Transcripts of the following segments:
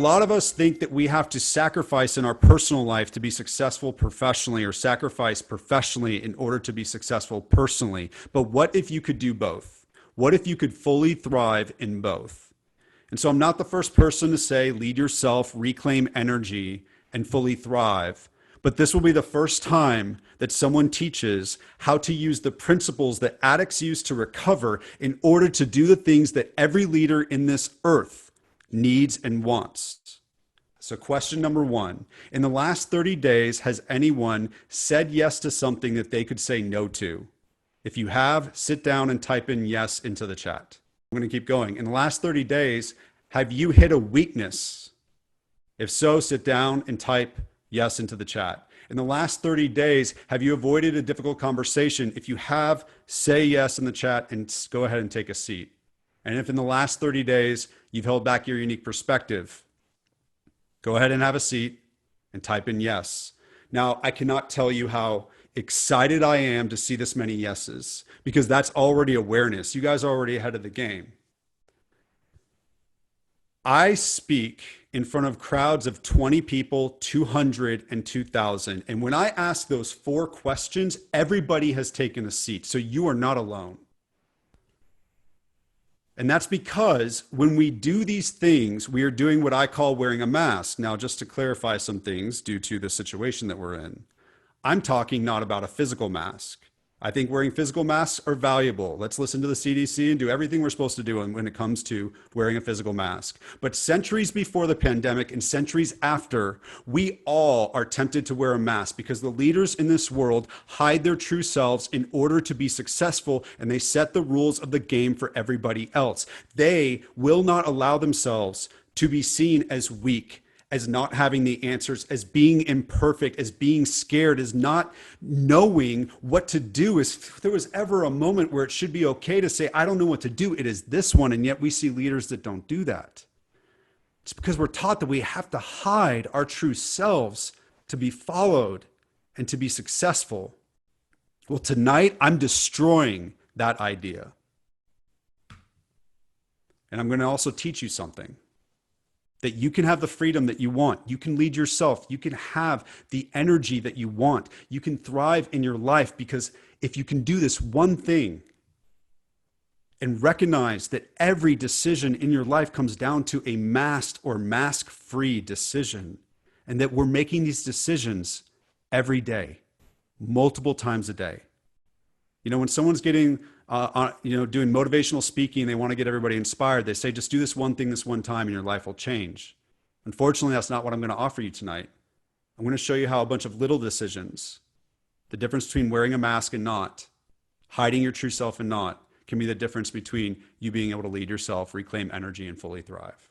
lot of us think that we have to sacrifice in our personal life to be successful professionally, or sacrifice professionally in order to be successful personally. But what if you could do both? What if you could fully thrive in both? And so I'm not the first person to say, lead yourself, reclaim energy, and fully thrive. But this will be the first time that someone teaches how to use the principles that addicts use to recover in order to do the things that every leader in this earth needs and wants. So question number one, in the last 30 days, has anyone said yes to something that they could say no to? If you have, sit down and type in yes into the chat. I'm going to keep going. In the last 30 days, have you hit a weakness? If so, sit down and type yes into the chat. In the last 30 days, have you avoided a difficult conversation? If you have, say yes in the chat and go ahead and take a seat. And if in the last 30 days, you've held back your unique perspective, go ahead and have a seat and type in yes. Now, I cannot tell you how excited I am to see this many yeses, because that's already awareness. You guys are already ahead of the game. I speak in front of crowds of 20 people, 200, and 2,000. And when I ask those 4 questions, everybody has taken a seat. So you are not alone. And that's because when we do these things, we are doing what I call wearing a mask. Now, just to clarify some things due to the situation that we're in, I'm talking not about a physical mask. I think wearing physical masks are valuable. Let's listen to the CDC and do everything we're supposed to do when it comes to wearing a physical mask. But centuries before the pandemic and centuries after, we all are tempted to wear a mask because the leaders in this world hide their true selves in order to be successful, and they set the rules of the game for everybody else. They will not allow themselves to be seen as weak, as not having the answers, as being imperfect, as being scared, as not knowing what to do. If there was ever a moment where it should be okay to say, I don't know what to do, it is this one. And yet we see leaders that don't do that. It's because we're taught that we have to hide our true selves to be followed and to be successful. Well, tonight I'm destroying that idea. And I'm going to also teach you something. That you can have the freedom that you want. You can lead yourself. You can have the energy that you want. You can thrive in your life, because if you can do this one thing and recognize that every decision in your life comes down to a masked or mask-free decision, and that we're making these decisions every day, multiple times a day. You know, when someone's getting doing motivational speaking, they want to get everybody inspired. They say, just do this one thing this one time and your life will change. Unfortunately, that's not what I'm going to offer you tonight. I'm going to show you how a bunch of little decisions, the difference between wearing a mask and not, hiding your true self and not, can be the difference between you being able to lead yourself, reclaim energy, and fully thrive.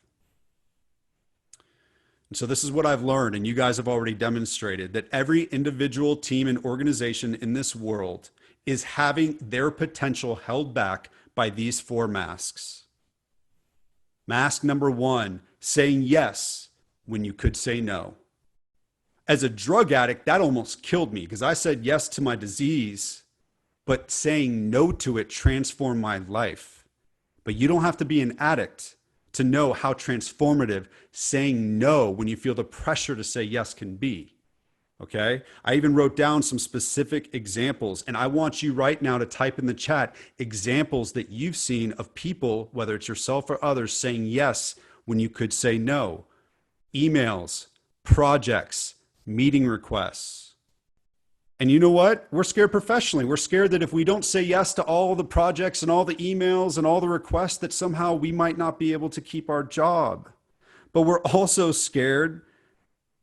And so this is what I've learned, and you guys have already demonstrated, that every individual, team, and organization in this world is having their potential held back by these 4 masks. Mask number 1, saying yes when you could say no. As a drug addict, that almost killed me, because I said yes to my disease, but saying no to it transformed my life. But you don't have to be an addict to know how transformative saying no when you feel the pressure to say yes can be. Okay, I even wrote down some specific examples, and I want you right now to type in the chat examples that you've seen of people, whether it's yourself or others, saying yes when you could say no. Emails, projects, meeting requests. And you know what? We're scared professionally. We're scared that if we don't say yes to all the projects and all the emails and all the requests, that somehow we might not be able to keep our job. But we're also scared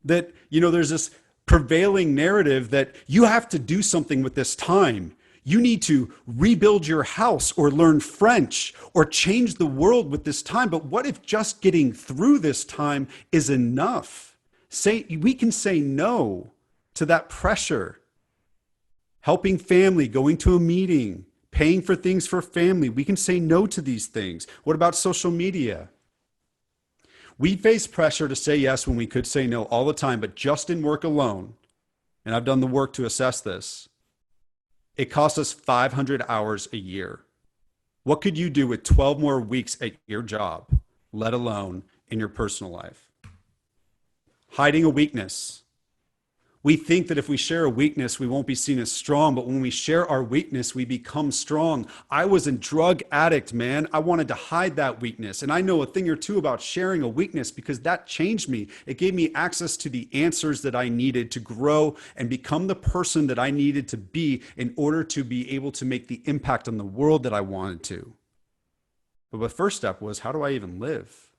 that, there's this prevailing narrative that you have to do something with this time. You need to rebuild your house or learn French or change the world with this time. But what if just getting through this time is enough? We can say no to that pressure. Helping family, going to a meeting, paying for things for family. We can say no to these things. What about social media? We face pressure to say yes when we could say no all the time, but just in work alone, and I've done the work to assess this, it costs us 500 hours a year. What could you do with 12 more weeks at your job, let alone in your personal life? Hiding a weakness. We think that if we share a weakness, we won't be seen as strong, but when we share our weakness, we become strong. I was a drug addict, man. I wanted to hide that weakness. And I know a thing or two about sharing a weakness because that changed me. It gave me access to the answers that I needed to grow and become the person that I needed to be in order to be able to make the impact on the world that I wanted to. But the first step was, how do I even live?